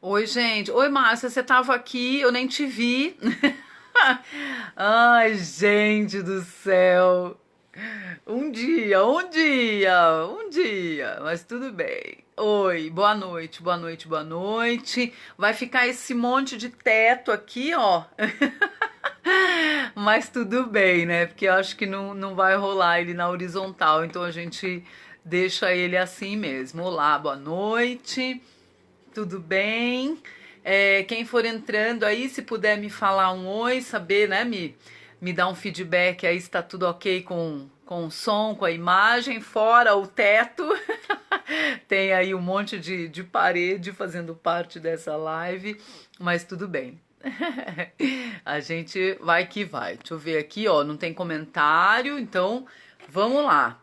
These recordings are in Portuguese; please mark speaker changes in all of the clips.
Speaker 1: Oi, gente. Oi, Márcia, você tava aqui, eu nem te vi. Ai, gente do céu. Um dia, mas tudo bem. Oi, boa noite, boa noite, boa noite. Vai ficar esse monte de teto aqui, ó. Mas tudo bem, né? Porque eu acho que não vai rolar ele na horizontal, então a gente deixa ele assim mesmo. Olá, boa noite. Tudo bem? Quem for entrando aí, se puder me falar um oi, saber, né? Me dar um feedback aí se tá tudo ok com o som, com a imagem, fora o teto. Tem aí um monte de parede fazendo parte dessa live, mas tudo bem. A gente vai que vai. Deixa eu ver aqui, ó, não tem comentário, então vamos lá.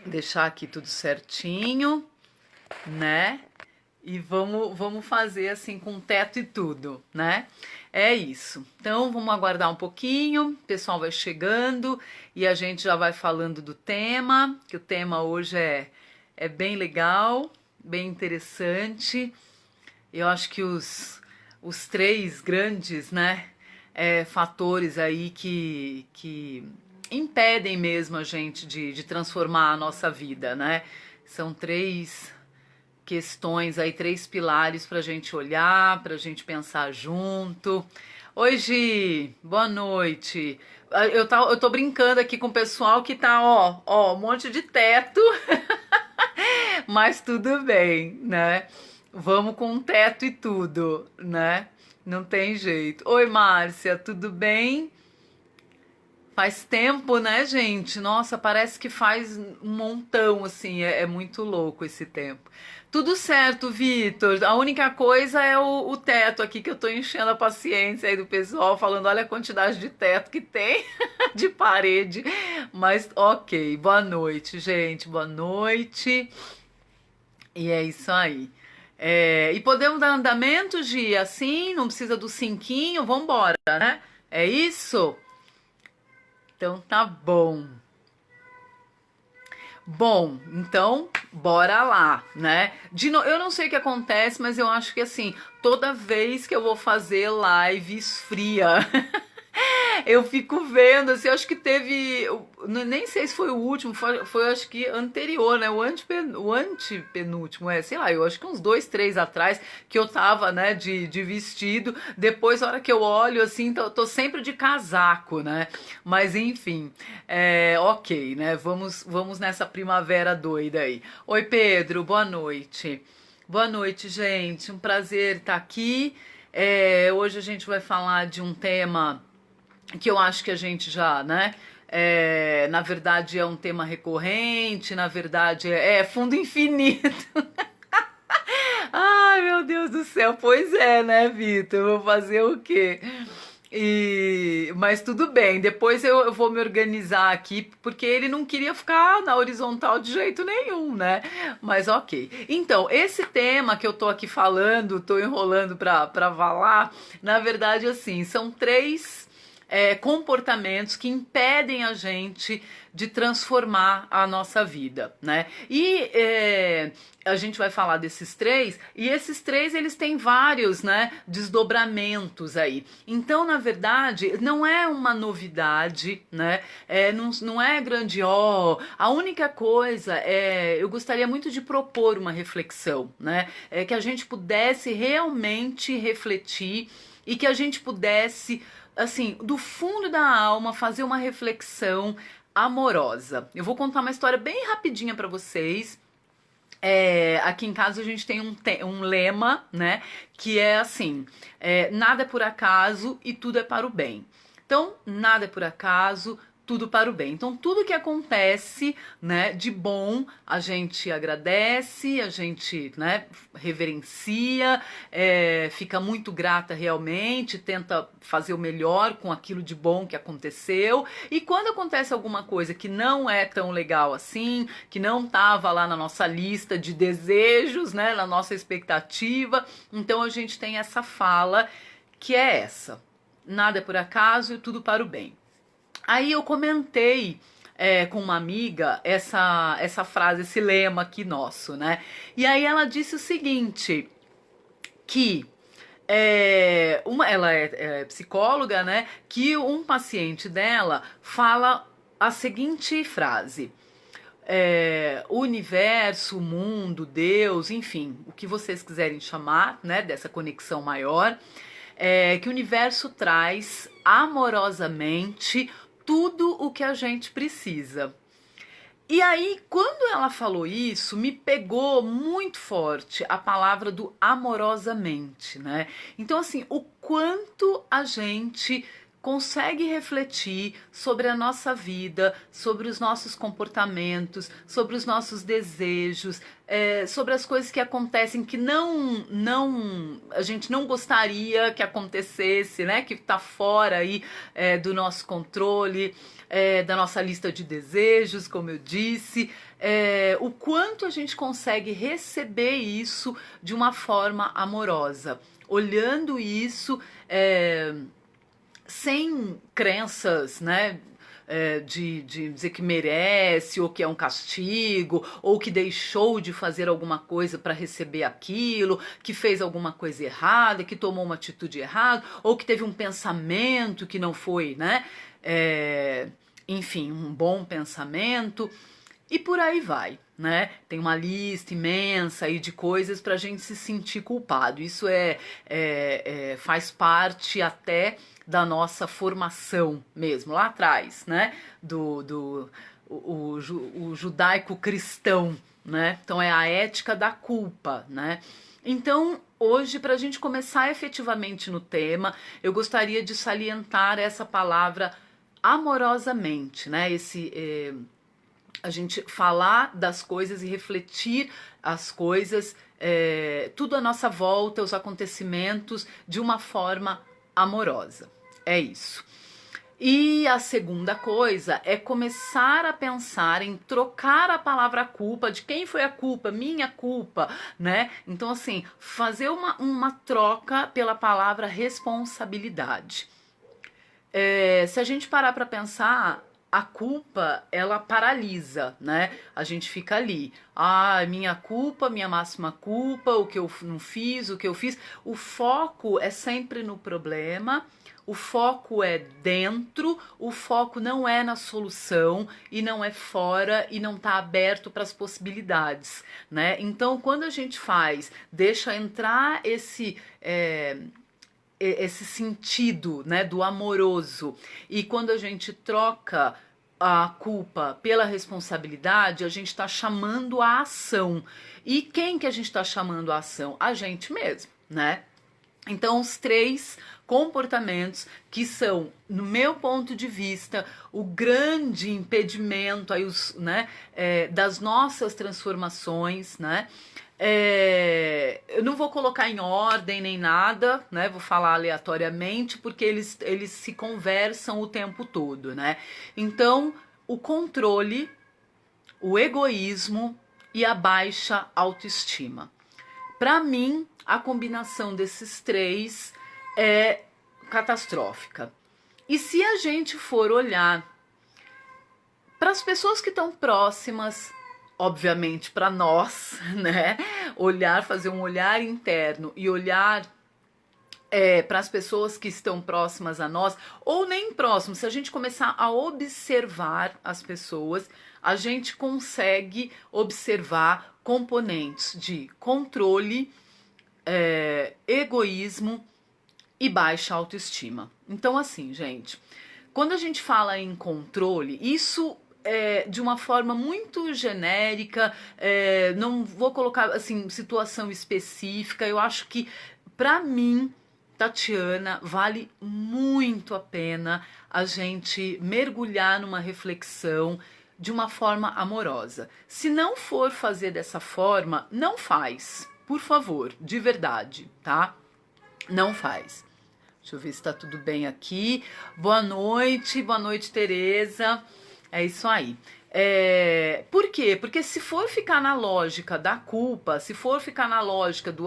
Speaker 1: Deixar aqui tudo certinho, né? E vamos fazer assim com teto e tudo, né? É isso. Então vamos aguardar um pouquinho, o pessoal vai chegando e a gente já vai falando do tema, que o tema hoje é bem legal, bem interessante. Eu acho que os três grandes, né, fatores aí que impedem mesmo a gente de transformar a nossa vida, né? São três questões aí, três pilares para a gente olhar, para a gente pensar junto. Oi, Gi, boa noite. Eu tô brincando aqui com o pessoal que tá, ó, um monte de teto, mas tudo bem, né? Vamos com teto e tudo, né? Não tem jeito. Oi, Márcia, tudo bem? Faz tempo, né, gente? Nossa, parece que faz um montão, assim, é muito louco esse tempo. Tudo certo, Vitor. A única coisa é o teto aqui que eu tô enchendo a paciência aí do pessoal, falando, olha a quantidade de teto que tem, de parede. Mas ok, boa noite, gente, boa noite. E é isso aí. E podemos dar andamento, Gi, assim, não precisa do cinquinho, vambora, né? É isso? Então tá bom. Bom, então bora lá, né? Eu não sei o que acontece, mas eu acho que assim, toda vez que eu vou fazer live esfria, eu fico vendo, assim, eu acho que teve. Nem sei se foi o último, foi acho que anterior, né? O antepenúltimo, sei lá, eu acho que uns dois, três atrás, que eu tava, né, de vestido. Depois, a hora que eu olho, assim, tô sempre de casaco, né? Mas enfim, ok, né? Vamos nessa primavera doida aí. Oi, Pedro, boa noite. Boa noite, gente. Um prazer estar aqui. Hoje a gente vai falar de um tema que eu acho que a gente já, né? Na verdade é um tema recorrente, na verdade é fundo infinito. Ai, meu Deus do céu, pois é, né, Vitor? Vou fazer o quê? Mas tudo bem, depois eu vou me organizar aqui, porque ele não queria ficar na horizontal de jeito nenhum, né? Mas ok. Então, esse tema que eu tô aqui falando, tô enrolando pra falar, na verdade, assim, são três comportamentos que impedem a gente de transformar a nossa vida, né? A gente vai falar desses três, e esses três eles têm vários, né, desdobramentos aí. Então, na verdade, não é uma novidade, né? Não é grande, ó. A única coisa eu gostaria muito de propor uma reflexão, né? Que a gente pudesse realmente refletir e que a gente pudesse, assim, do fundo da alma, fazer uma reflexão amorosa. Eu vou contar uma história bem rapidinha para vocês. Aqui em casa a gente tem um lema, né? Que é assim: nada é por acaso e tudo é para o bem. Então, nada é por acaso, tudo para o bem. Então, tudo que acontece, né, de bom, a gente agradece, a gente, né, reverencia, fica muito grata realmente, tenta fazer o melhor com aquilo de bom que aconteceu. E quando acontece alguma coisa que não é tão legal assim, que não estava lá na nossa lista de desejos, né, na nossa expectativa, então a gente tem essa fala que é essa: nada é por acaso e tudo para o bem. Aí eu comentei com uma amiga essa frase, esse lema aqui nosso, né? E aí ela disse o seguinte: que ela é psicóloga, né? Que um paciente dela fala a seguinte frase: o universo, o mundo, Deus, enfim, o que vocês quiserem chamar, né? Dessa conexão maior, que o universo traz amorosamente tudo o que a gente precisa. E aí, quando ela falou isso, me pegou muito forte a palavra do amorosamente, né? Então, assim, o quanto a gente consegue refletir sobre a nossa vida, sobre os nossos comportamentos, sobre os nossos desejos, sobre as coisas que acontecem que a gente não gostaria que acontecesse, né? Que tá fora aí do nosso controle, da nossa lista de desejos, como eu disse, o quanto a gente consegue receber isso de uma forma amorosa, olhando isso sem crenças, né? De dizer que merece, ou que é um castigo, ou que deixou de fazer alguma coisa para receber aquilo, que fez alguma coisa errada, que tomou uma atitude errada, ou que teve um pensamento que não foi, né? Enfim, um bom pensamento, e por aí vai, né? Tem uma lista imensa aí de coisas pra gente se sentir culpado. Isso faz parte até da nossa formação mesmo, lá atrás, né? O judaico-cristão, né? Então é a ética da culpa, né? Então, hoje, para a gente começar efetivamente no tema, eu gostaria de salientar essa palavra amorosamente, né? A gente falar das coisas e refletir as coisas, tudo à nossa volta, os acontecimentos, de uma forma amorosa. É isso. E a segunda coisa é começar a pensar em trocar a palavra culpa, de quem foi a culpa, minha culpa, né? Então, assim, fazer uma troca pela palavra responsabilidade. Se a gente parar para pensar, a culpa, ela paralisa, né? A gente fica ali, minha culpa, minha máxima culpa, o que eu não fiz, o que eu fiz. O foco é sempre no problema, o foco é dentro, o foco não é na solução e não é fora e não está aberto para as possibilidades, né? Então, quando a gente deixa entrar esse sentido, né, do amoroso, e quando a gente troca a culpa pela responsabilidade, a gente está chamando a ação. E quem que a gente está chamando a ação? A gente mesmo, né? Então, os 3 comportamentos que são, no meu ponto de vista, o grande impedimento aí, das nossas transformações, né? Eu não vou colocar em ordem nem nada, né? Vou falar aleatoriamente, porque eles se conversam o tempo todo, né? Então, o controle, o egoísmo e a baixa autoestima. Para mim, a combinação desses 3 é catastrófica. E se a gente for olhar para as pessoas que estão próximas, obviamente para nós, né? Fazer um olhar interno e olhar para as pessoas que estão próximas a nós, ou nem próximos, se a gente começar a observar as pessoas, a gente consegue observar componentes de controle, egoísmo e baixa autoestima. Então, assim, gente, quando a gente fala em controle, isso de uma forma muito genérica, não vou colocar assim situação específica. Eu acho que, para mim, Tatiana, vale muito a pena a gente mergulhar numa reflexão de uma forma amorosa. Se não for fazer dessa forma, não faz, por favor, de verdade, tá? Não faz. Deixa eu ver se tá tudo bem aqui. Boa noite, Tereza. É isso aí. Por quê? Porque se for ficar na lógica da culpa, se for ficar na lógica do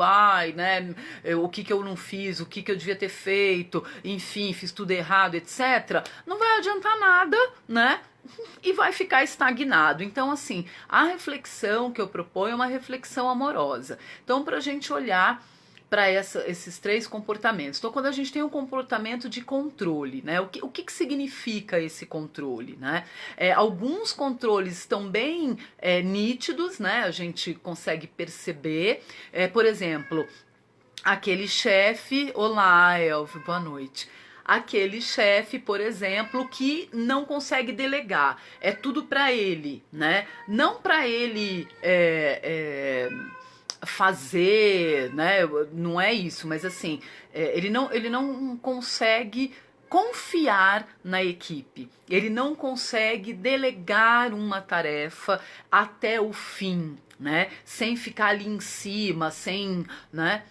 Speaker 1: né, o que eu não fiz, o que eu devia ter feito, enfim, fiz tudo errado, etc., não vai adiantar nada, né? E vai ficar estagnado. Então, assim, a reflexão que eu proponho é uma reflexão amorosa. Então, pra gente olhar para esses três comportamentos. Então, quando a gente tem um comportamento de controle, né? O que significa esse controle, né? Alguns controles estão bem nítidos, né? A gente consegue perceber. Por exemplo, aquele chefe... Olá, Elvio, boa noite. Aquele chefe, por exemplo, que não consegue delegar. É tudo para ele, né? Não para ele... fazer, né? Não é isso, mas assim, ele não consegue confiar na equipe. Ele não consegue delegar uma tarefa até o fim, né? Sem ficar ali em cima, sem, né?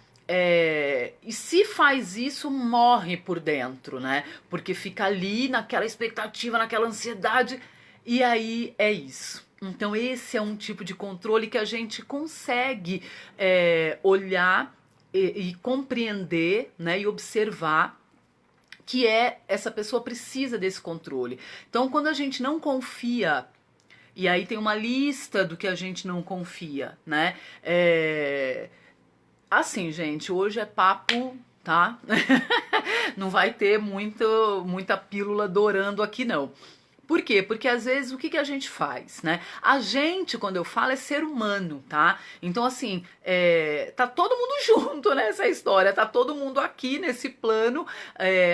Speaker 1: E se faz isso, morre por dentro, né? Porque fica ali naquela expectativa, naquela ansiedade, e aí é isso. Então esse é um tipo de controle que a gente consegue olhar e compreender, né, e observar que essa pessoa precisa desse controle. Então quando a gente não confia, e aí tem uma lista do que a gente não confia, né? Assim, gente, hoje é papo, tá? Não vai ter muita pílula dourando aqui, não. Por quê? Porque às vezes o que a gente faz, né? A gente, quando eu falo, é ser humano, tá? Então, assim, tá todo mundo junto nessa história, tá todo mundo aqui nesse plano,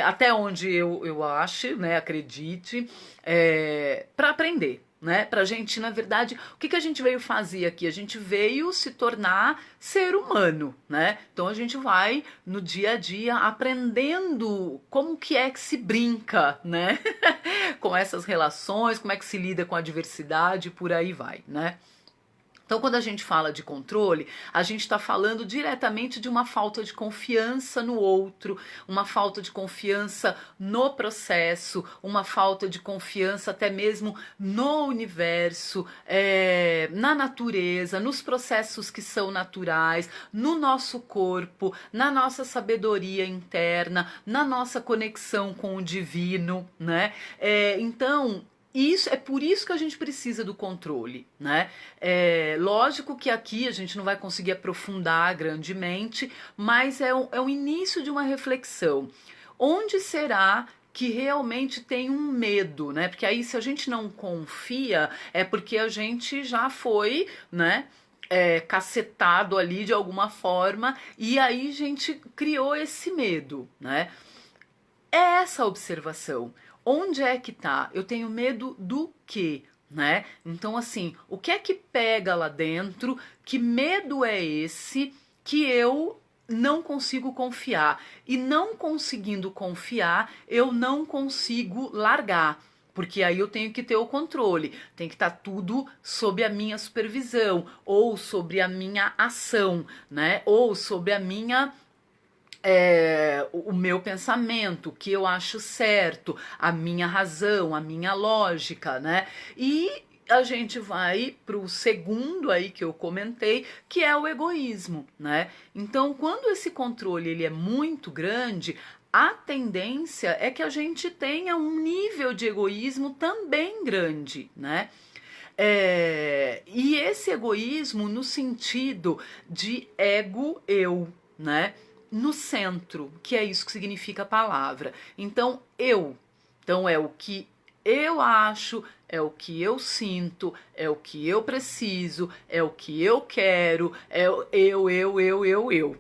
Speaker 1: até onde eu acho, né? Acredite, para aprender. Né? Pra gente, na verdade, o que a gente veio fazer aqui? A gente veio se tornar ser humano, né? Então a gente vai no dia a dia aprendendo como que é que se brinca, né? Com essas relações, como é que se lida com a diversidade, por aí vai, né? Então, quando a gente fala de controle, a gente está falando diretamente de uma falta de confiança no outro, uma falta de confiança no processo, uma falta de confiança até mesmo no universo, na natureza, nos processos que são naturais, no nosso corpo, na nossa sabedoria interna, na nossa conexão com o divino, né? Então, é por isso que a gente precisa do controle, né? Lógico que aqui a gente não vai conseguir aprofundar grandemente, mas é o início de uma reflexão. Onde será que realmente tem um medo, né? Porque aí se a gente não confia, é porque a gente já foi, né? Cacetado ali de alguma forma, e aí a gente criou esse medo, né? É essa observação. Onde é que tá? Eu tenho medo do quê? Né? Então, assim, o que é que pega lá dentro? Que medo é esse que eu não consigo confiar? E não conseguindo confiar, eu não consigo largar. Porque aí eu tenho que ter o controle, tem que estar tudo sob a minha supervisão, ou sobre a minha ação, né? Ou sobre a minha o meu pensamento, o que eu acho certo, a minha razão, a minha lógica, né? E a gente vai para o segundo aí que eu comentei, que é o egoísmo, né? Então, quando esse controle ele é muito grande, a tendência é que a gente tenha um nível de egoísmo também grande, né? E esse egoísmo no sentido de ego-eu, né? No centro, que é isso que significa a palavra. Então, eu. Então, é o que eu acho, é o que eu sinto, é o que eu preciso, é o que eu quero, é eu.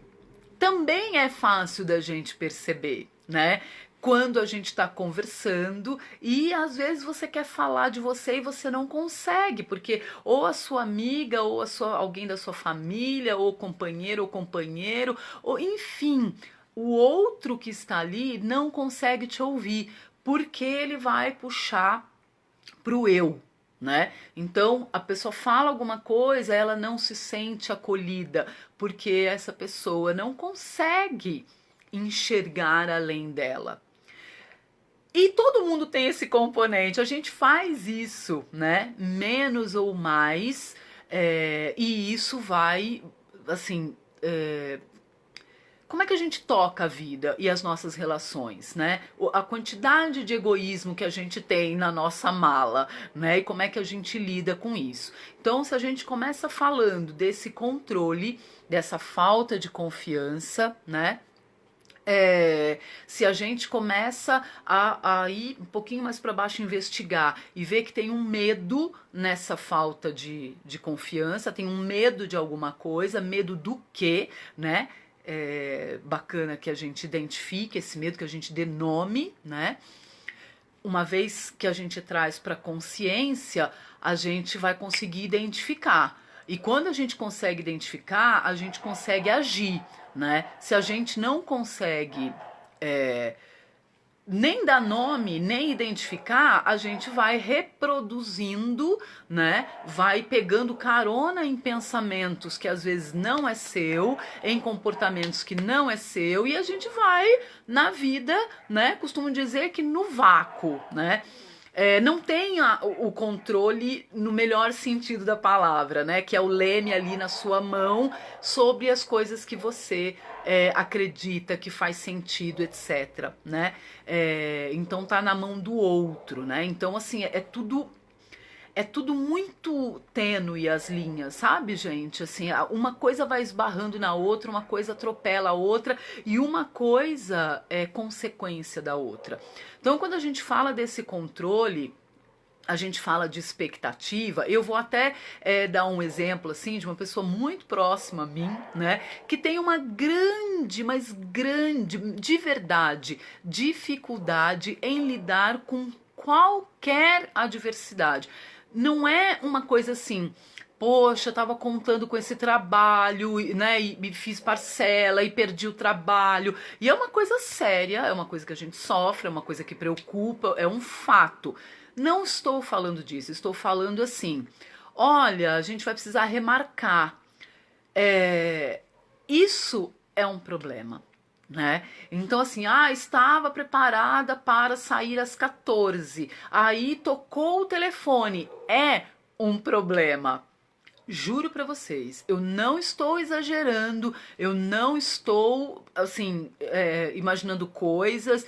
Speaker 1: Também é fácil da gente perceber, né? Quando a gente está conversando e às vezes você quer falar de você e você não consegue, porque ou a sua amiga, ou alguém da sua família, ou companheiro ou companheiro, ou enfim, o outro que está ali não consegue te ouvir, porque ele vai puxar pro eu, né? Então a pessoa fala alguma coisa, ela não se sente acolhida, porque essa pessoa não consegue enxergar além dela. E todo mundo tem esse componente, a gente faz isso, né? Menos ou mais, e isso vai, assim, como é que a gente toca a vida e as nossas relações, né? A quantidade de egoísmo que a gente tem na nossa mala, né? E como é que a gente lida com isso. Então, se a gente começa falando desse controle, dessa falta de confiança, né? Se a gente começa a ir um pouquinho mais para baixo, investigar e ver que tem um medo nessa falta de confiança, tem um medo de alguma coisa, medo do quê, né? Bacana que a gente identifique esse medo, que a gente dê nome, né? Uma vez que a gente traz para consciência, a gente vai conseguir identificar. E quando a gente consegue identificar, a gente consegue agir, né? Se a gente não consegue nem dar nome, nem identificar, a gente vai reproduzindo, né? Vai pegando carona em pensamentos que às vezes não é seu, em comportamentos que não é seu, e a gente vai na vida, né? Costumo dizer que no vácuo, né? Não tem o controle no melhor sentido da palavra, né? Que é o leme ali na sua mão sobre as coisas que você acredita que faz sentido, etc, né? Então tá na mão do outro, né? Então, assim, é tudo muito tênue as linhas, sabe, gente? Assim, uma coisa vai esbarrando na outra, uma coisa atropela a outra e uma coisa é consequência da outra. Então, quando a gente fala desse controle, a gente fala de expectativa, eu vou até dar um exemplo assim de uma pessoa muito próxima a mim, né, que tem uma grande, mas grande, de verdade, dificuldade em lidar com qualquer adversidade. Não é uma coisa assim, poxa, eu tava contando com esse trabalho, né, e me fiz parcela e perdi o trabalho. E é uma coisa séria, é uma coisa que a gente sofre, é uma coisa que preocupa, é um fato. Não estou falando disso, estou falando assim, olha, a gente vai precisar remarcar. Isso é um problema, né? Então assim, estava preparada para sair às 14, aí tocou o telefone, é um problema. Juro pra vocês, eu não estou exagerando, eu não estou, assim, imaginando coisas,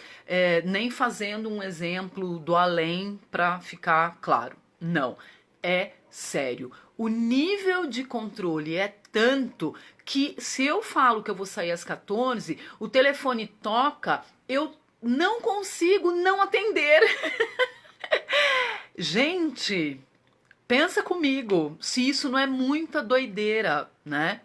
Speaker 1: nem fazendo um exemplo do além pra ficar claro. Não, é sério. O nível de controle é tanto que se eu falo que eu vou sair às 14, o telefone toca, eu não consigo não atender. Gente, pensa comigo, se isso não é muita doideira, né?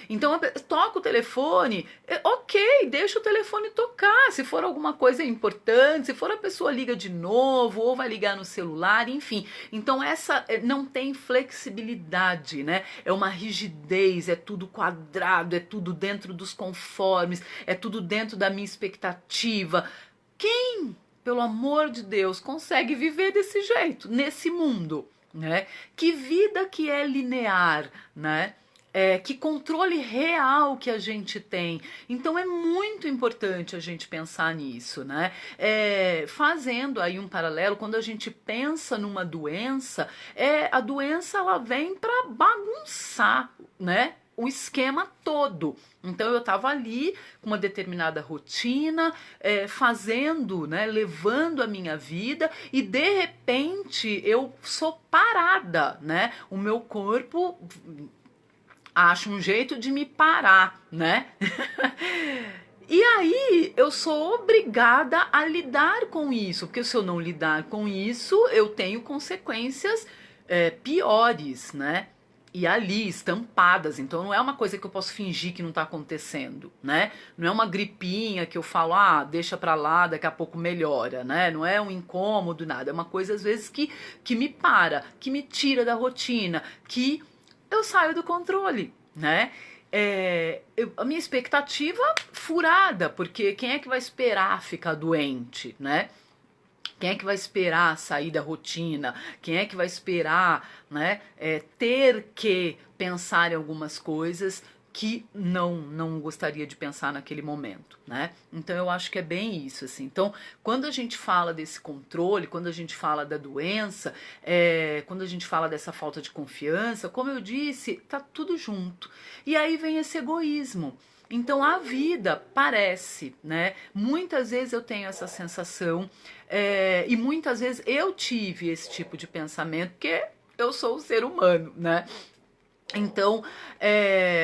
Speaker 1: Então, toca o telefone, ok, deixa o telefone tocar, se for alguma coisa importante, se for a pessoa liga de novo, ou vai ligar no celular, enfim. Então, essa não tem flexibilidade, né? É uma rigidez, é tudo quadrado, é tudo dentro dos conformes, é tudo dentro da minha expectativa. Quem, pelo amor de Deus, consegue viver desse jeito, nesse mundo, né? Que vida que é linear, né? Que controle real que a gente tem. Então é muito importante a gente pensar nisso, né? Fazendo aí um paralelo, quando a gente pensa numa doença, a doença ela vem para bagunçar, né? O esquema todo. Então eu estava ali com uma determinada rotina, fazendo, né, levando a minha vida e de repente eu sou parada, né? O meu corpo acha um jeito de me parar, né? E aí eu sou obrigada a lidar com isso, porque se eu não lidar com isso, eu tenho consequências piores, né? E ali, estampadas, então não é uma coisa que eu posso fingir que não tá acontecendo, né? Não é uma gripinha que eu falo, deixa pra lá, daqui a pouco melhora, né? Não é um incômodo, nada, é uma coisa às vezes que me para, que me tira da rotina, que eu saio do controle, né? A minha expectativa furada, porque quem é que vai esperar ficar doente, né? Quem é que vai esperar sair da rotina? Quem é que vai esperar, né, ter que pensar em algumas coisas que não gostaria de pensar naquele momento, né? Então eu acho que é bem isso, assim. Então, quando a gente fala desse controle, quando a gente fala da doença, quando a gente fala dessa falta de confiança, como eu disse, tá tudo junto. E aí vem esse egoísmo. Então a vida parece, né? Muitas vezes eu tenho essa sensação e muitas vezes eu tive esse tipo de pensamento, porque eu sou um ser humano, né? Então,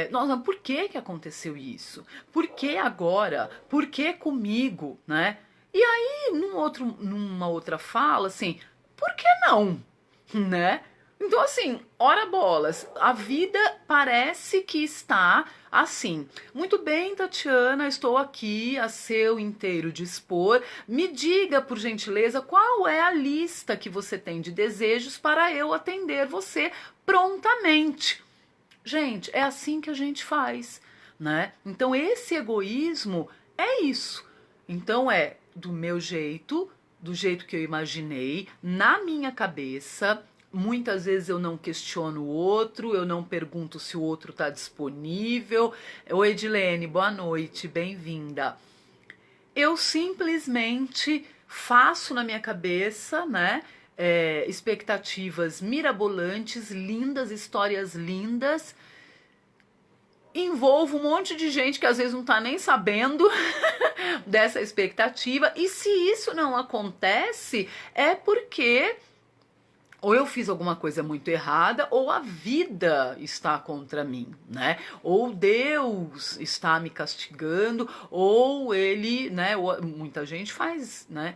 Speaker 1: nossa, por que que aconteceu isso? Por que agora? Por que comigo, né? E aí, numa outra fala, assim, por que não, né? Então, assim, ora bolas, a vida parece que está assim. Muito bem, Tatiana, estou aqui a seu inteiro dispor. Me diga, por gentileza, qual é a lista que você tem de desejos para eu atender você prontamente. Gente, é assim que a gente faz, né? Então esse egoísmo é isso. Então é do meu jeito, do jeito que eu imaginei, na minha cabeça. Muitas vezes eu não questiono o outro, eu não pergunto se o outro está disponível. Oi, Edilene, boa noite, bem-vinda. Eu simplesmente faço na minha cabeça, né? Expectativas mirabolantes, lindas, histórias lindas. Envolvo um monte de gente que às vezes não tá nem sabendo dessa expectativa. E se isso não acontece, é porque ou eu fiz alguma coisa muito errada, ou a vida está contra mim, né? Ou Deus está me castigando, ou ele, né? Ou muita gente faz, né?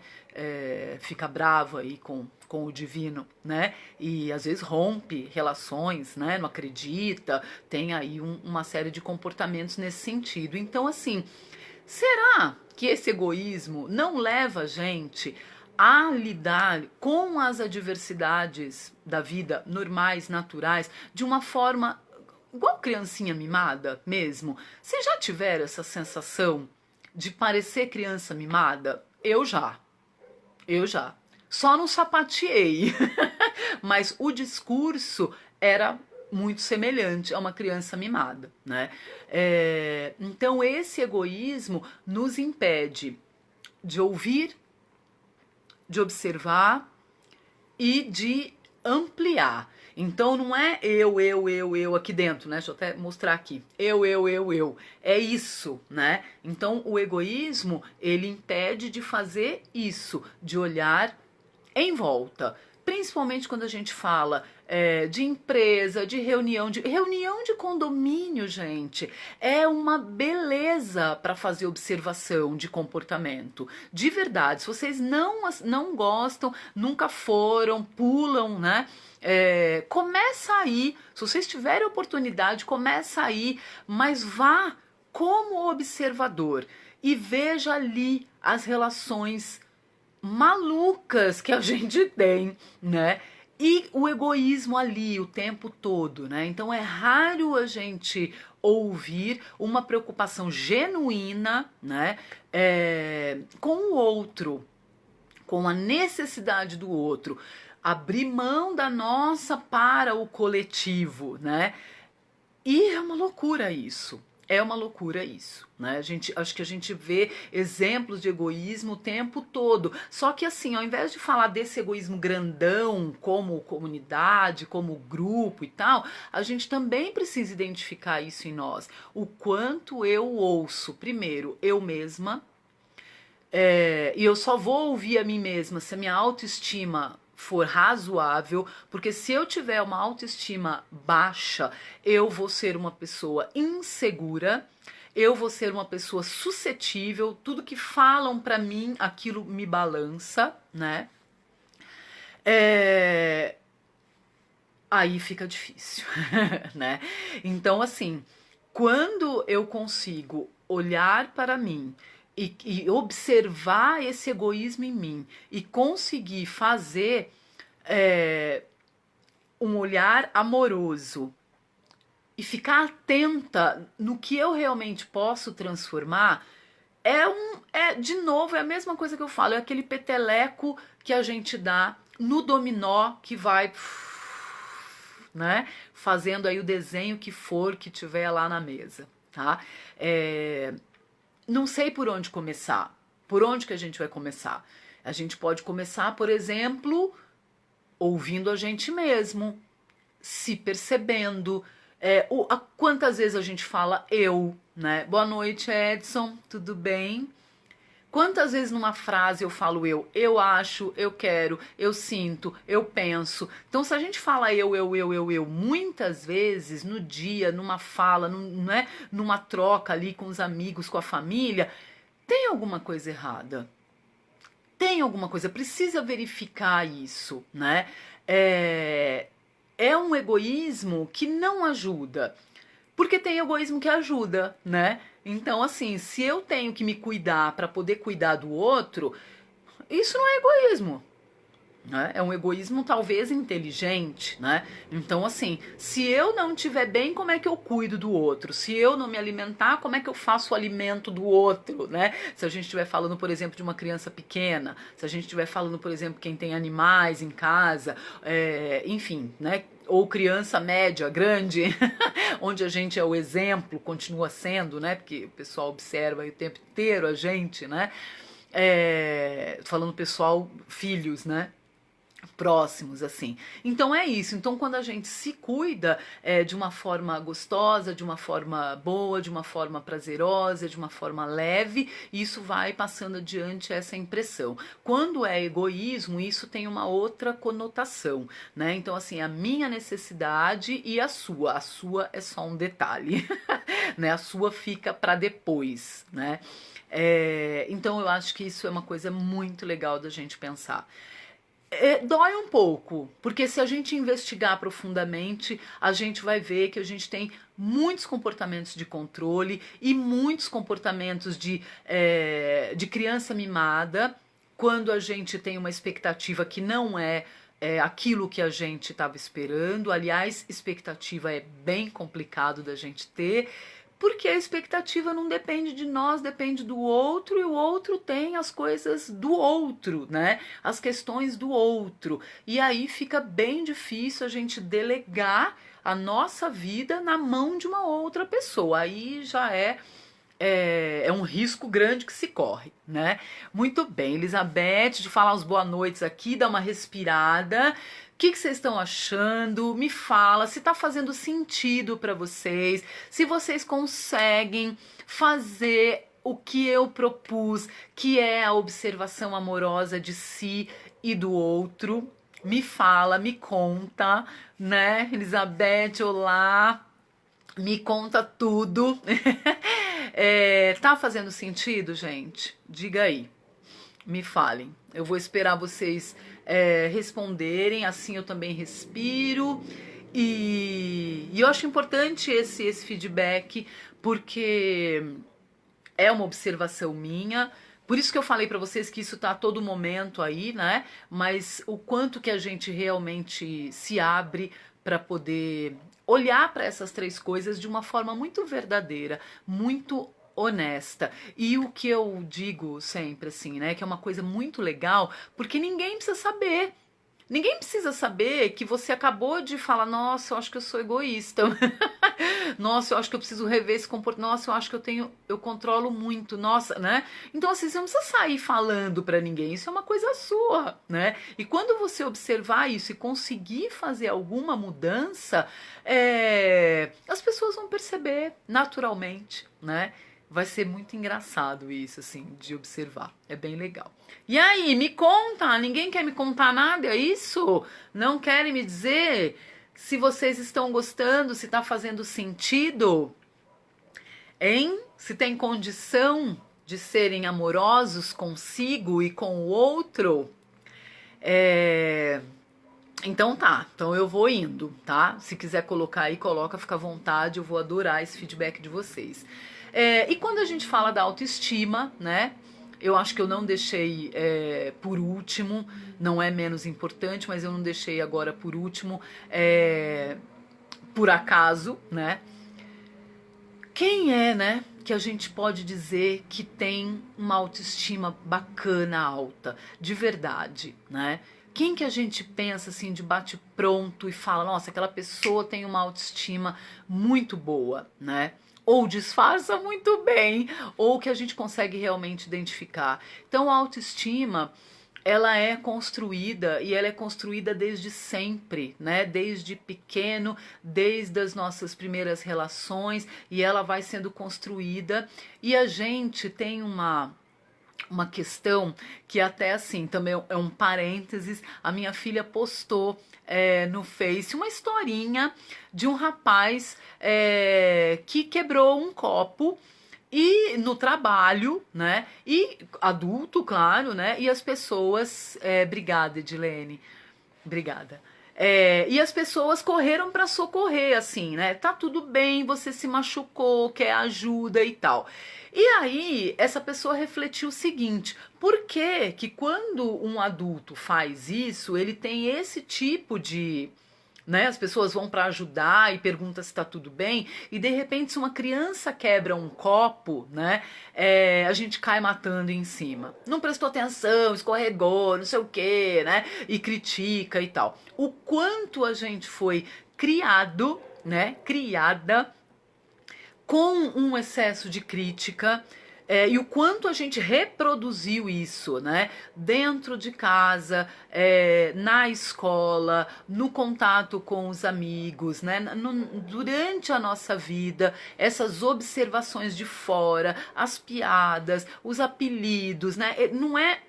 Speaker 1: Fica brava aí com o divino, né? E às vezes rompe relações, né? Não acredita, tem aí uma série de comportamentos nesse sentido. Então, assim, será que esse egoísmo não leva a gente a lidar com as adversidades da vida, normais, naturais, de uma forma igual criancinha mimada mesmo? Vocês já tiveram essa sensação de parecer criança mimada? Eu já. Só não sapateei, mas o discurso era muito semelhante a uma criança mimada, né? Então esse egoísmo nos impede de ouvir, de observar e de ampliar. Então não é eu aqui dentro, né? Deixa eu até mostrar aqui. Eu. É isso, né? Então o egoísmo, ele impede de fazer isso, de olhar em volta. Principalmente quando a gente fala de empresa, de reunião de condomínio, gente. É uma beleza para fazer observação de comportamento. De verdade, se vocês não gostam, nunca foram, pulam, né? Começa aí, se vocês tiverem oportunidade, começa aí, mas vá como observador e veja ali as relações malucas que a gente tem, né? E o egoísmo ali o tempo todo, né? Então é raro a gente ouvir uma preocupação genuína, né? Com o outro, com a necessidade do outro, abrir mão da nossa para o coletivo, né? E é uma loucura isso. É uma loucura isso, né? Acho que a gente vê exemplos de egoísmo o tempo todo. Só que assim, ao invés de falar desse egoísmo grandão, como comunidade, como grupo e tal, a gente também precisa identificar isso em nós. O quanto eu ouço, primeiro, eu mesma, e eu só vou ouvir a mim mesma se a minha autoestima for razoável, porque se eu tiver uma autoestima baixa, eu vou ser uma pessoa insegura, eu vou ser uma pessoa suscetível, tudo que falam pra mim, aquilo me balança, né? Aí fica difícil, né? Então, assim, quando eu consigo olhar para mim e observar esse egoísmo em mim e conseguir fazer um olhar amoroso e ficar atenta no que eu realmente posso transformar, de novo, é a mesma coisa que eu falo, é aquele peteleco que a gente dá no dominó que vai, né, fazendo aí o desenho que for que tiver lá na mesa, tá? Não sei por onde começar. Por onde que a gente vai começar? A gente pode começar, por exemplo, ouvindo a gente mesmo, se percebendo, Quantas vezes a gente fala eu, né? Boa noite, Edson, tudo bem? Quantas vezes numa frase eu falo eu acho, eu quero, eu sinto, eu penso. Então, se a gente fala eu, muitas vezes no dia, numa fala, né, numa troca ali com os amigos, com a família, tem alguma coisa errada. Tem alguma coisa, precisa verificar isso, né? É um egoísmo que não ajuda. Porque tem egoísmo que ajuda, né? Então, assim, se eu tenho que me cuidar para poder cuidar do outro, isso não é egoísmo. Né? É um egoísmo talvez inteligente, né? Então, assim, se eu não estiver bem, como é que eu cuido do outro? Se eu não me alimentar, como é que eu faço o alimento do outro, né? Se a gente estiver falando, por exemplo, de uma criança pequena, se a gente estiver falando, por exemplo, quem tem animais em casa, enfim, né? Ou criança média, grande, onde a gente é o exemplo, continua sendo, né? Porque o pessoal observa aí o tempo inteiro a gente, né? Falando pessoal, filhos, né? Próximos, assim. Então é isso. Então, quando a gente se cuida de uma forma gostosa, de uma forma boa, de uma forma prazerosa, de uma forma leve, isso vai passando adiante essa impressão. Quando é egoísmo, isso tem uma outra conotação, né? Então, assim, a minha necessidade e a sua é só um detalhe, né? A sua fica para depois, né? Então, eu acho que isso é uma coisa muito legal da gente pensar. Dói um pouco, porque se a gente investigar profundamente, a gente vai ver que a gente tem muitos comportamentos de controle e muitos comportamentos de criança mimada, quando a gente tem uma expectativa que não é aquilo que a gente estava esperando. Aliás, expectativa é bem complicado da gente ter, porque a expectativa não depende de nós, depende do outro, e o outro tem as coisas do outro, né? As questões do outro. E aí fica bem difícil a gente delegar a nossa vida na mão de uma outra pessoa. Aí já é um risco grande que se corre, né? Muito bem, Elizabeth, de falar os boa noites aqui, dá uma respirada. O que vocês estão achando? Me fala se está fazendo sentido para vocês, se vocês conseguem fazer o que eu propus, que é a observação amorosa de si e do outro. Me fala, me conta, né? Elizabeth, olá. Me conta tudo. Tá fazendo sentido, gente? Diga aí. Me falem. Eu vou esperar vocês responderem, assim eu também respiro. E eu acho importante esse feedback, porque é uma observação minha. Por isso que eu falei para vocês que isso tá a todo momento aí, né? Mas o quanto que a gente realmente se abre para poder olhar para essas três coisas de uma forma muito verdadeira, muito honesta. E o que eu digo sempre assim, né, que é uma coisa muito legal, porque ninguém precisa saber. Ninguém precisa saber que você acabou de falar, nossa, eu acho que eu sou egoísta. Nossa, eu acho que eu preciso rever esse comportamento. Nossa, eu acho que eu controlo muito. Nossa, né? Então, assim, você não precisa sair falando pra ninguém. Isso é uma coisa sua, né? E quando você observar isso e conseguir fazer alguma mudança, as pessoas vão perceber naturalmente, né? Vai ser muito engraçado isso, assim, de observar. É bem legal. E aí, me conta, ninguém quer me contar nada, é isso? Não querem me dizer se vocês estão gostando, se tá fazendo sentido? Hein? Se tem condição de serem amorosos consigo e com o outro? Então tá, então eu vou indo, tá? Se quiser colocar aí, coloca, fica à vontade, eu vou adorar esse feedback de vocês. E quando a gente fala da autoestima, né? Eu acho que eu não deixei por último, não é menos importante, mas eu não deixei agora por último, por acaso, né? Quem é, né, que a gente pode dizer que tem uma autoestima bacana, alta, de verdade, né? Quem que a gente pensa assim de bate pronto e fala, nossa, aquela pessoa tem uma autoestima muito boa, né? Ou disfarça muito bem, ou que a gente consegue realmente identificar. Então, a autoestima, ela é construída e ela é construída desde sempre, né? Desde pequeno, desde as nossas primeiras relações, e ela vai sendo construída. E a gente tem uma questão que até assim, também é um parênteses, a minha filha postou no Face uma historinha de um rapaz que quebrou um copo e no trabalho, né? E adulto, claro, né? E as pessoas. Obrigada, Edilene. Obrigada. E as pessoas correram para socorrer, assim, né? Tá tudo bem, você se machucou, quer ajuda e tal. E aí, essa pessoa refletiu o seguinte: por que que quando um adulto faz isso, ele tem esse tipo de, né? As pessoas vão para ajudar e perguntam se está tudo bem, e de repente, se uma criança quebra um copo, né? A gente cai matando em cima. Não prestou atenção, escorregou, não sei o quê, né? E critica e tal. O quanto a gente foi criado, né? Criada com um excesso de crítica. E o quanto a gente reproduziu isso, né? Dentro de casa, na escola, no contato com os amigos, né? Durante a nossa vida, essas observações de fora, as piadas, os apelidos, né? Não é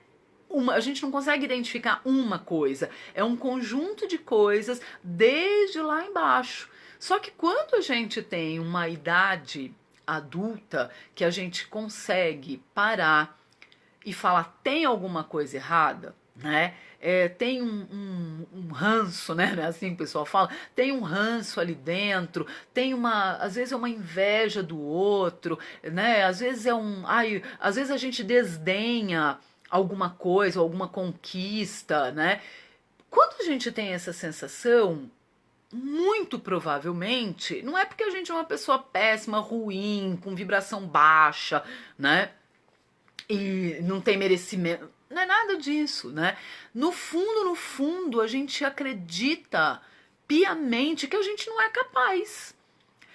Speaker 1: a gente não consegue identificar uma coisa, é um conjunto de coisas desde lá embaixo. Só que quando a gente tem uma idade adulta, que a gente consegue parar e falar tem alguma coisa errada, né? Tem um ranço, né? Assim o pessoal fala, tem um ranço ali dentro, tem às vezes é uma inveja do outro, né? Às vezes às vezes a gente desdenha alguma coisa, alguma conquista, né? Quando a gente tem essa sensação, muito provavelmente, não é porque a gente é uma pessoa péssima, ruim, com vibração baixa, né? E não tem merecimento. Não é nada disso, né? No fundo, a gente acredita piamente que a gente não é capaz.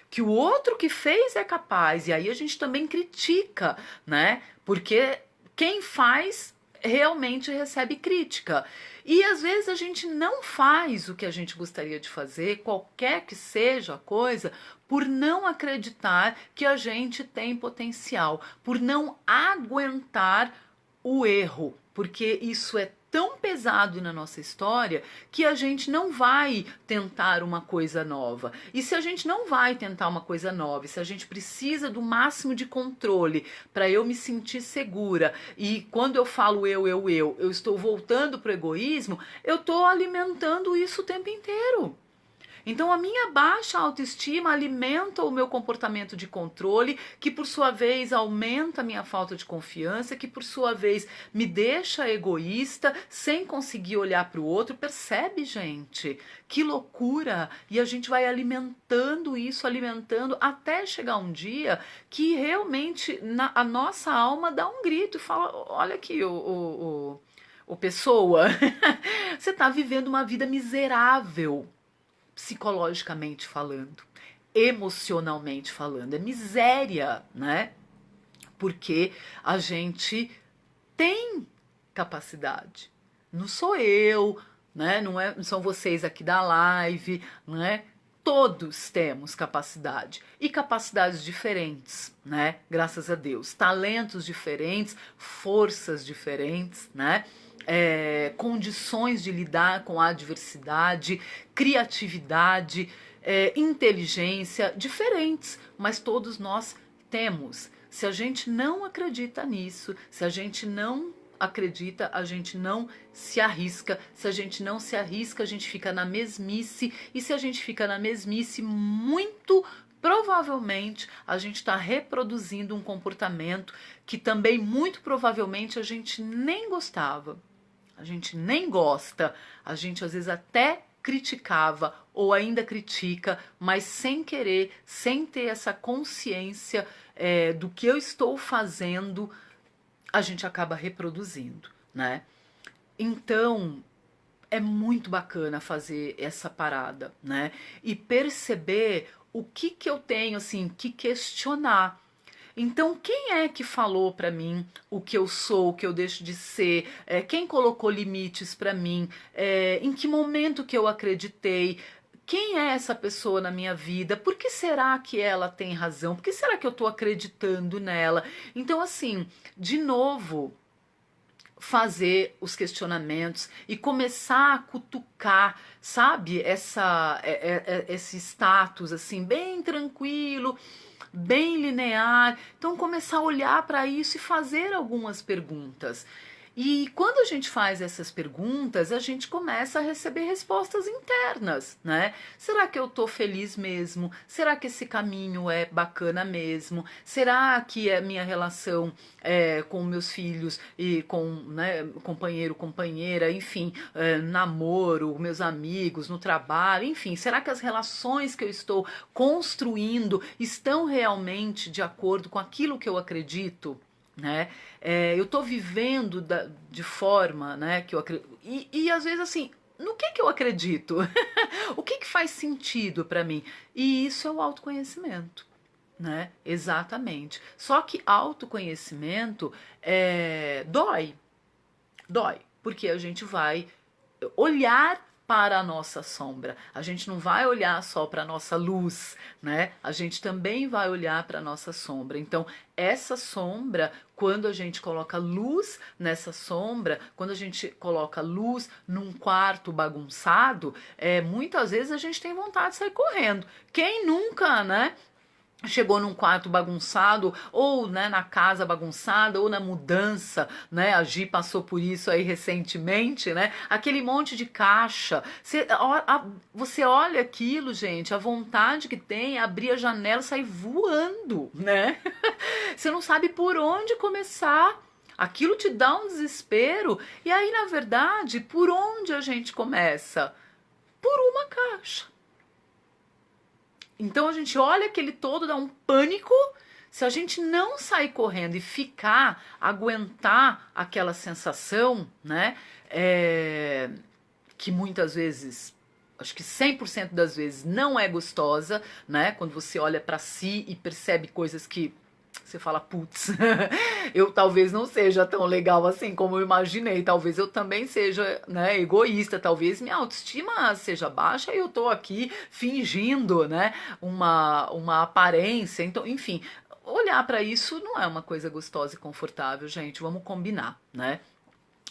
Speaker 1: Que o outro que fez é capaz. E aí a gente também critica, né? Porque quem faz realmente recebe crítica. E às vezes a gente não faz o que a gente gostaria de fazer, qualquer que seja a coisa, por não acreditar que a gente tem potencial, por não aguentar o erro, porque isso é tão pesado na nossa história que a gente não vai tentar uma coisa nova. E se a gente não vai tentar uma coisa nova, se a gente precisa do máximo de controle para eu me sentir segura, e quando eu falo eu estou voltando pro egoísmo, eu estou alimentando isso o tempo inteiro. Então a minha baixa autoestima alimenta o meu comportamento de controle, que por sua vez aumenta a minha falta de confiança, que por sua vez me deixa egoísta, sem conseguir olhar para o outro. Percebe, gente? Que loucura! E a gente vai alimentando isso, alimentando, até chegar um dia que realmente a nossa alma dá um grito e fala: olha aqui, o pessoa, você está vivendo uma vida miserável, psicologicamente falando, emocionalmente falando, é miséria, né? Porque a gente tem capacidade. Não sou eu, né? Não são vocês aqui da live, né? Todos temos capacidade e capacidades diferentes, né? Graças a Deus, talentos diferentes, forças diferentes, né? Condições de lidar com a adversidade, criatividade, inteligência diferentes, mas todos nós temos. Se a gente não acredita nisso, se a gente não acredita, a gente não se arrisca. Se a gente não se arrisca, a gente fica na mesmice. E se a gente fica na mesmice, muito provavelmente a gente está reproduzindo um comportamento que também muito provavelmente a gente nem gostava. A gente nem gosta, a gente às vezes até criticava ou ainda critica, mas sem querer, sem ter essa consciência do que eu estou fazendo, a gente acaba reproduzindo, né? Então, é muito bacana fazer essa parada, né? E perceber o que eu tenho, assim, que questionar. Então, quem é que falou pra mim o que eu sou, o que eu deixo de ser? Quem colocou limites pra mim? Em que momento que eu acreditei? Quem é essa pessoa na minha vida? Por que será que ela tem razão? Por que será que eu tô acreditando nela? Então, assim, de novo, fazer os questionamentos e começar a cutucar, sabe, esse status assim bem tranquilo, bem linear. Então começar a olhar para isso e fazer algumas perguntas. E quando a gente faz essas perguntas, a gente começa a receber respostas internas, né? Será que eu tô feliz mesmo? Será que esse caminho é bacana mesmo? Será que a minha relação com meus filhos e com, né, companheiro, companheira, enfim, namoro, meus amigos, no trabalho, enfim, será que as relações que eu estou construindo estão realmente de acordo com aquilo que eu acredito? Né? Eu estou vivendo de forma, né, que eu acredito. E às vezes assim, no que eu acredito? O que faz sentido para mim? E isso é o autoconhecimento, né? Exatamente. Só que autoconhecimento dói, porque a gente vai olhar para a nossa sombra. A gente não vai olhar só para a nossa luz, né? A gente também vai olhar para a nossa sombra. Então, essa sombra, quando a gente coloca luz nessa sombra, quando a gente coloca luz num quarto bagunçado, muitas vezes a gente tem vontade de sair correndo. Quem nunca, né? Chegou num quarto bagunçado, ou né, na casa bagunçada, ou na mudança, né? A Gi passou por isso aí recentemente, né? Aquele monte de caixa. Você olha aquilo, gente, a vontade que tem é abrir a janela e sair voando, né? Você não sabe por onde começar. Aquilo te dá um desespero. E aí, na verdade, por onde a gente começa? Por uma caixa. Então a gente olha aquele todo, dá um pânico. Se a gente não sair correndo e ficar, aguentar aquela sensação, né? Que muitas vezes, acho que 100% das vezes não é gostosa, né? Quando você olha pra si e percebe coisas que você fala, putz, eu talvez não seja tão legal assim como eu imaginei, talvez eu também seja, né, egoísta, talvez minha autoestima seja baixa e eu tô aqui fingindo, né, uma aparência, então, enfim, olhar para isso não é uma coisa gostosa e confortável, gente, vamos combinar, né?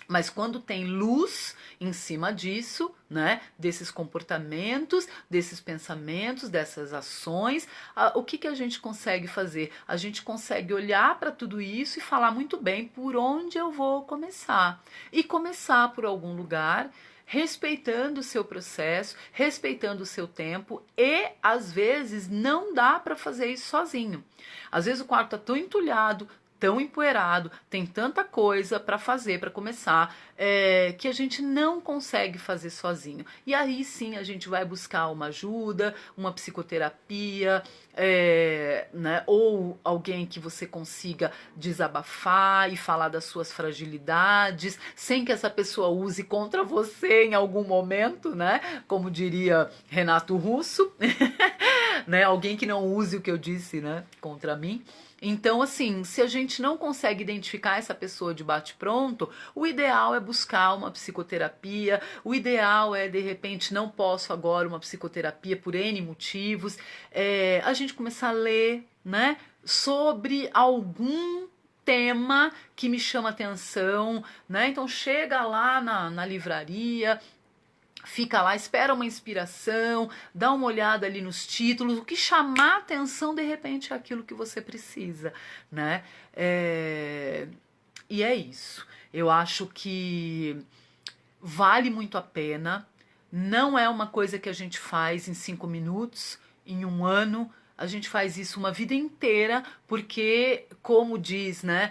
Speaker 1: Mas quando tem luz em cima disso, né, desses comportamentos, desses pensamentos, dessas ações, o que a gente consegue fazer? A gente consegue olhar para tudo isso e falar muito bem por onde eu vou começar. E começar por algum lugar, respeitando o seu processo, respeitando o seu tempo e, às vezes, não dá para fazer isso sozinho. Às vezes o quarto está tão entulhado, tão empoeirado, tem tanta coisa para fazer, para começar, que a gente não consegue fazer sozinho. E aí sim a gente vai buscar uma ajuda, uma psicoterapia, né, ou alguém que você consiga desabafar e falar das suas fragilidades, sem que essa pessoa use contra você em algum momento, né? Como diria Renato Russo, né? Alguém que não use o que eu disse, né, contra mim. Então, assim, se a gente não consegue identificar essa pessoa de bate-pronto, o ideal é buscar uma psicoterapia, o ideal é, de repente, não posso agora uma psicoterapia por N motivos, a gente começar a ler, né, sobre algum tema que me chama atenção, né, então chega lá na livraria, fica lá, espera uma inspiração, dá uma olhada ali nos títulos, o que chamar atenção de repente é aquilo que você precisa, né? E é isso. Eu acho que vale muito a pena. Não é uma coisa que a gente faz em 5 minutos, em um ano. A gente faz isso uma vida inteira, porque, como diz, né,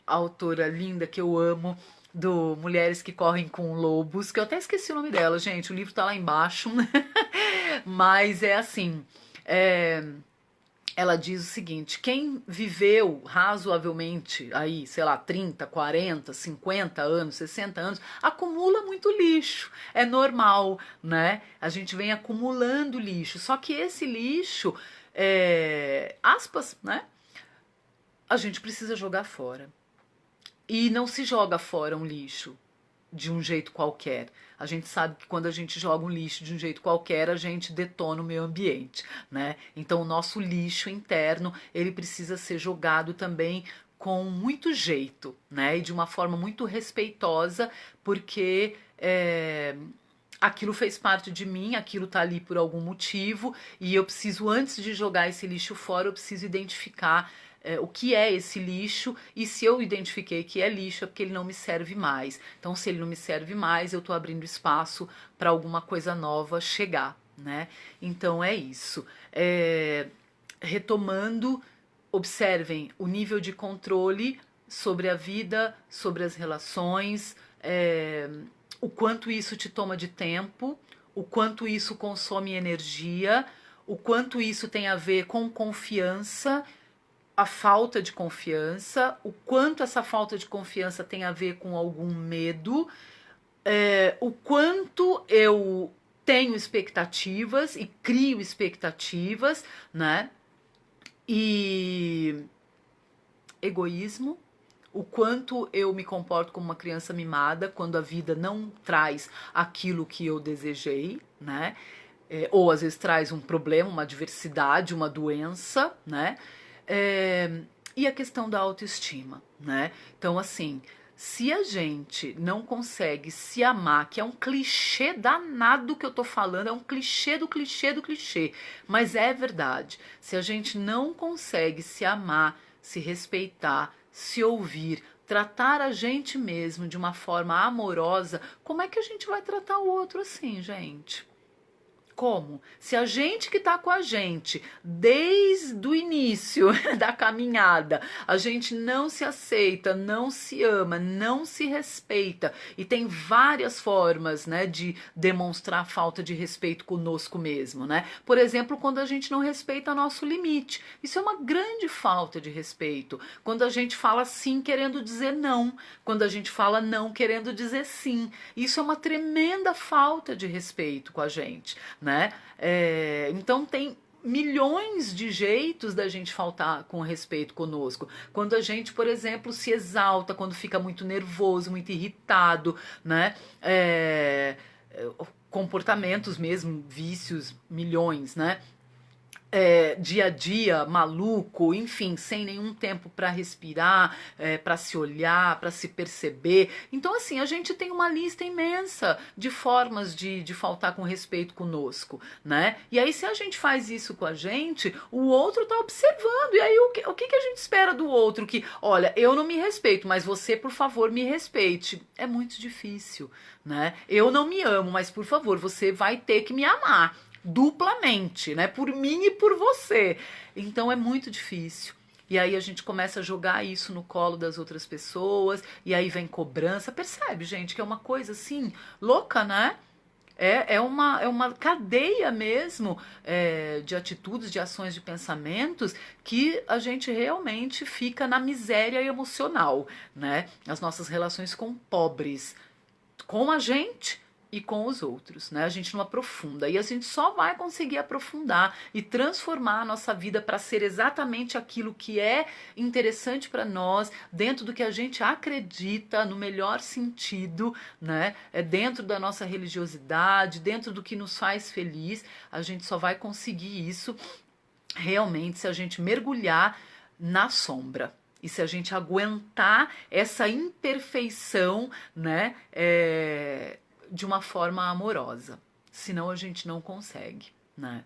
Speaker 1: a autora linda que eu amo, do Mulheres que Correm com Lobos, que eu até esqueci o nome dela, gente, o livro tá lá embaixo, mas é assim, ela diz o seguinte, quem viveu razoavelmente aí, sei lá, 30, 40, 50 anos, 60 anos, acumula muito lixo, é normal, né? A gente vem acumulando lixo, só que esse lixo, aspas, né? a gente precisa jogar fora. E não se joga fora um lixo de um jeito qualquer. A gente sabe que quando a gente joga um lixo de um jeito qualquer, a gente detona o meio ambiente, né? Então o nosso lixo interno, ele precisa ser jogado também com muito jeito, né? E de uma forma muito respeitosa, porque aquilo fez parte de mim, aquilo tá ali por algum motivo, e eu preciso, antes de jogar esse lixo fora, eu preciso identificar o que é esse lixo, e se eu identifiquei que é lixo é porque ele não me serve mais. Então, se ele não me serve mais, eu estou abrindo espaço para alguma coisa nova chegar, né? Então é isso. Retomando, observem o nível de controle sobre a vida, sobre as relações, o quanto isso te toma de tempo, o quanto isso consome energia, o quanto isso tem a ver com confiança, a falta de confiança, o quanto essa falta de confiança tem a ver com algum medo, o quanto eu tenho expectativas e crio expectativas, né? E egoísmo, o quanto eu me comporto como uma criança mimada quando a vida não traz aquilo que eu desejei, né? Ou às vezes traz um problema, uma adversidade, uma doença, né? E a questão da autoestima, né? Então, assim, se a gente não consegue se amar, que é um clichê danado que eu tô falando, é um clichê do clichê do clichê, mas é verdade. Se a gente não consegue se amar, se respeitar, se ouvir, tratar a gente mesmo de uma forma amorosa, como é que a gente vai tratar o outro assim, gente? Como? Se a gente que está com a gente desde o início da caminhada, a gente não se aceita, não se ama, não se respeita, e tem várias formas, né, de demonstrar falta de respeito conosco mesmo, né? Por exemplo, quando a gente não respeita nosso limite. Isso é uma grande falta de respeito. Quando a gente fala sim querendo dizer não, quando a gente fala não querendo dizer sim. Isso é uma tremenda falta de respeito com a gente, né? Então tem milhões de jeitos da gente faltar com respeito conosco. Quando a gente, por exemplo, se exalta, quando fica muito nervoso, muito irritado, né? Comportamentos mesmo, vícios, milhões, né? Dia a dia, maluco, enfim, sem nenhum tempo para respirar, para se olhar, para se perceber. Então, assim, a gente tem uma lista imensa de formas de faltar com respeito conosco, né? E aí, se a gente faz isso com a gente, o outro tá observando. E aí, o que a gente espera do outro? Que, olha, eu não me respeito, mas você, por favor, me respeite. É muito difícil, né? Eu não me amo, mas, por favor, você vai ter que me amar duplamente, né? Por mim e por você. Então é muito difícil. E aí a gente começa a jogar isso no colo das outras pessoas, e aí vem cobrança. Percebe, gente, que é uma coisa assim, louca, né? É uma cadeia mesmo de atitudes, de ações, de pensamentos que a gente realmente fica na miséria emocional, né? As nossas relações com pobres, com a gente e com os outros, né? A gente não aprofunda, e a gente só vai conseguir aprofundar e transformar a nossa vida para ser exatamente aquilo que é interessante para nós, dentro do que a gente acredita, no melhor sentido, né? Dentro da nossa religiosidade, dentro do que nos faz feliz. A gente só vai conseguir isso realmente se a gente mergulhar na sombra. E se a gente aguentar essa imperfeição, né, de uma forma amorosa. Senão a gente não consegue, né?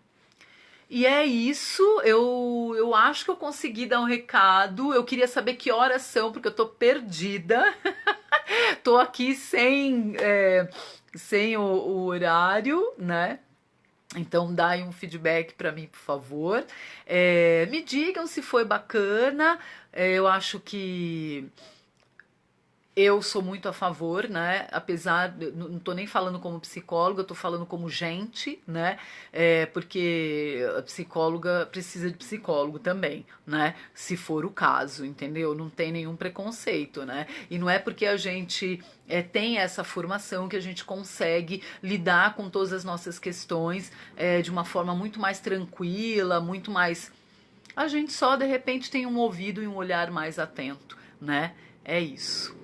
Speaker 1: E é isso, eu acho que eu consegui dar um recado. Eu queria saber que horas são, porque eu tô perdida. Tô aqui sem o horário, né? Então dá aí um feedback para mim, por favor. Me digam se foi bacana. Eu acho que eu sou muito a favor, né? Apesar, não tô nem falando como psicóloga, eu tô falando como gente, né? Porque a psicóloga precisa de psicólogo também, né? Se for o caso, entendeu? Não tem nenhum preconceito, né? E não é porque a gente tem essa formação que a gente consegue lidar com todas as nossas questões de uma forma muito mais tranquila, muito mais A gente só de repente tem um ouvido e um olhar mais atento, né? É isso.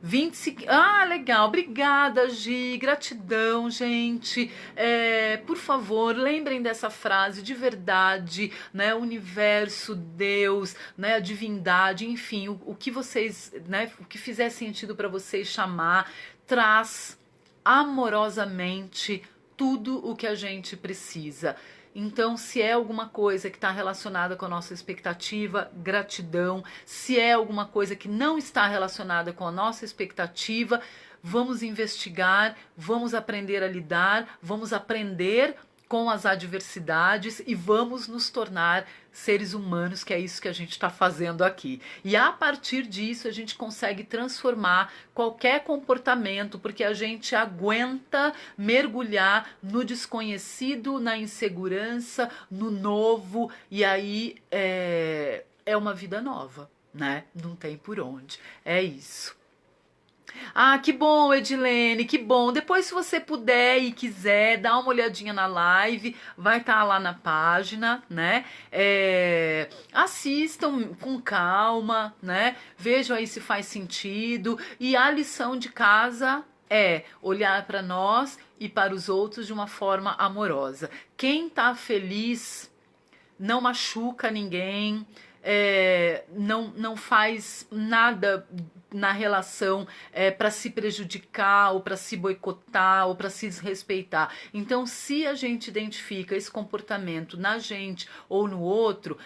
Speaker 1: 25. Ah, legal. Obrigada, Gi. Gratidão, gente. Por favor, lembrem dessa frase de verdade, né? O universo, Deus, né? A divindade, enfim, o que vocês, né? O que fizer sentido para vocês chamar, traz amorosamente tudo o que a gente precisa. Então, se é alguma coisa que está relacionada com a nossa expectativa, gratidão. Se é alguma coisa que não está relacionada com a nossa expectativa, vamos investigar, vamos aprender a lidar, vamos aprender com as adversidades e vamos nos tornar seres humanos, que é isso que a gente está fazendo aqui. E a partir disso a gente consegue transformar qualquer comportamento, porque a gente aguenta mergulhar no desconhecido, na insegurança, no novo, e aí é uma vida nova, né? Não tem por onde. É isso. Ah, que bom, Edilene, que bom. Depois, se você puder e quiser, dá uma olhadinha na live, vai estar lá na página, né? Assistam com calma, né? Vejam aí se faz sentido. E a lição de casa é olhar para nós e para os outros de uma forma amorosa. Quem tá feliz não machuca ninguém, não faz nada na relação para se prejudicar ou para se boicotar ou para se desrespeitar. Então, se a gente identifica esse comportamento na gente ou no outro,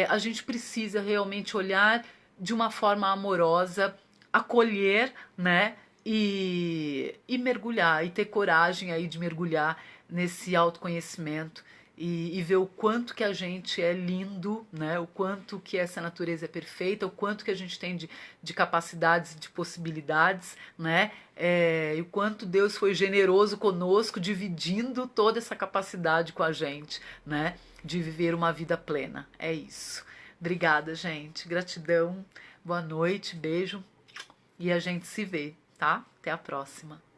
Speaker 1: a gente precisa realmente olhar de uma forma amorosa, acolher, né? E mergulhar, e ter coragem aí de mergulhar nesse autoconhecimento e ver o quanto que a gente é lindo, né? O quanto que essa natureza é perfeita, o quanto que a gente tem de capacidades, de possibilidades, né? E o quanto Deus foi generoso conosco, dividindo toda essa capacidade com a gente, né? De viver uma vida plena. É isso. Obrigada, gente. Gratidão. Boa noite, beijo. E a gente se vê, tá? Até a próxima.